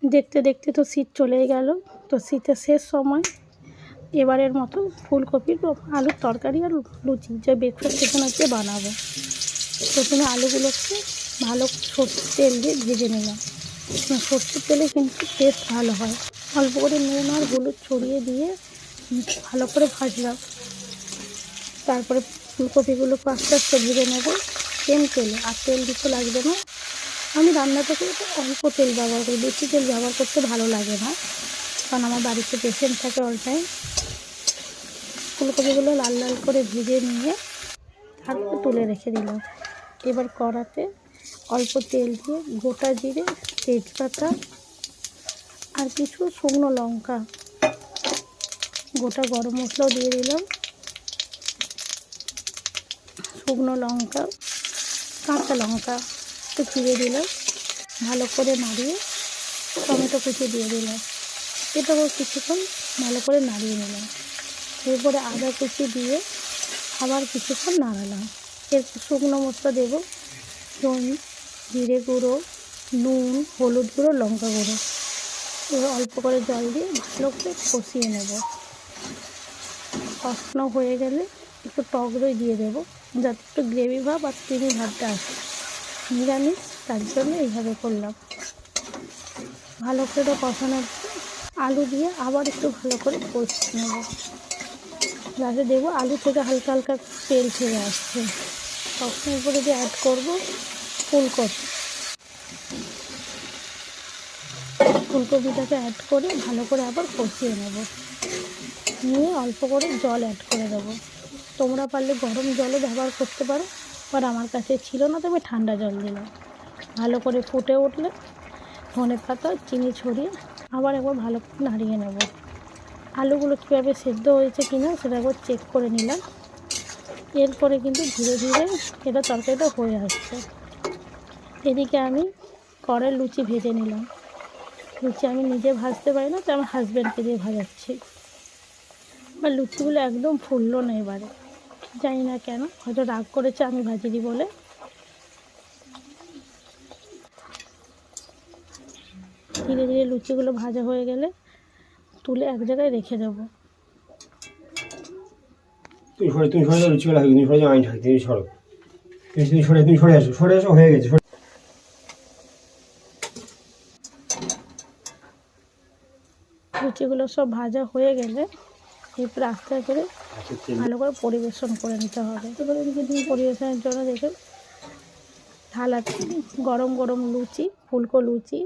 দেখতে দেখতে তো শীত চলেই গেল। তো শীতের শেষ সময় এবারের মতো ফুলকপির আলুর তরকারি আর লুচি যে ব্রেকফাস্ট টিফিন আজকে বানাবো। প্রথমে আলুগুলোকে ভালো সরষের তেল দিয়ে ভেজে নিলাম। সরষের তেলে কিন্তু টেস্ট ভালো হয়। অল্প করে নুন আর হলুদ ছড়িয়ে দিয়ে ভালো করে ভাজলাম। তারপরে ফুলকপিগুলোকে আস্তে আস্তে ভেজে নেব সেম তেলে, আর তেল দিতে লাগবে না। আমি রান্নাটা করতে অল্প তেল ব্যবহার করি, বেশি তেল ব্যবহার করতে ভালো লাগে না, কারণ আমার বাড়িতে পেশেন্ট থাকে অল টাইম। ফুলকপিগুলো লাল লাল করে ভেজে নিয়ে তারপর তুলে রেখে দিলাম। এবার কড়াতে অল্প তেল দিয়ে গোটা জিরে, তেজপাতা আর কিছু শুকনো লঙ্কা, গোটা গরম মশলাও দিয়ে দিলাম, শুকনো লঙ্কা, কাঁচা লঙ্কা একটু চিড়ে দিলাম, ভালো করে নাড়িয়ে টমেটো কুচি দিয়ে দিলাম। এটাও কিছুক্ষণ ভালো করে নাড়িয়ে নিলাম। এরপরে আদা কুচি দিয়ে আবার কিছুক্ষণ নাড়ালাম। এরপর শুকনো মশলা দেবো, যেমন জিরে গুঁড়ো, নুন, হলুদ গুঁড়ো, লঙ্কা গুঁড়ো। এবার অল্প করে জল দিয়ে ভালো করে কষিয়ে নেব। কষানো হয়ে গেলে একটু টক দই দিয়ে দেবো, যাতে একটু গ্রেভি ভাব আর ক্রিমি ভাবটা আসে। নিরামিষ, তার জন্য এইভাবে করলাম। ভালো করে কষানোর আলু দিয়ে আবার একটু ভালো করে কষিয়ে নেব। যাতে দেখবো আলু থেকে হালকা হালকা তেল ছেড়ে আসছে, তখন উপরে দিয়ে অ্যাড করবো ফুলকপিটাকে অ্যাড করে ভালো করে আবার কষিয়ে নেব। নিয়ে অল্প করে জল অ্যাড করে দেবো। তোমরা পারলে গরম জলও ব্যবহার করতে পারো, আর আমার কাছে ছিল না, তবে ঠান্ডা জল দিলাম। ভালো করে ফুটে উঠলে ধনেপাতা, চিনি ছড়িয়ে আবার একবার ভালো করে নাড়িয়ে নেব। আলুগুলো কীভাবে সেদ্ধ হয়েছে কিনা সেটা একবার চেক করে নিলাম। এরপরে কিন্তু ধীরে ধীরে এটা তরকারিটা হয়ে আসছে। এদিকে আমি কড়াই লুচি ভেজে নিলাম। লুচি আমি নিজে ভাজতে পারি না, তো আমার হাজব্যান্ডকে দিয়ে ভাজাচ্ছি। এবার লুচিগুলো একদম ফুললো না এবারে, জানি না কেন, হয়তো রাগ করেছে আমি ভাজিনি বলে। ধীরে ধীরে লুচিগুলো ভাজা হয়ে গেলে তুলে এক জায়গায় রেখে দেবো। লুচিগুলো সব ভাজা হয়ে গেলে এরপরে আস্তে করে ভালো করে পরিবেশন করে নিতে হবে। এবারে যদি পরিবেশনের জন্য দেখে থালাতে গরম গরম লুচি, ফুলকো লুচি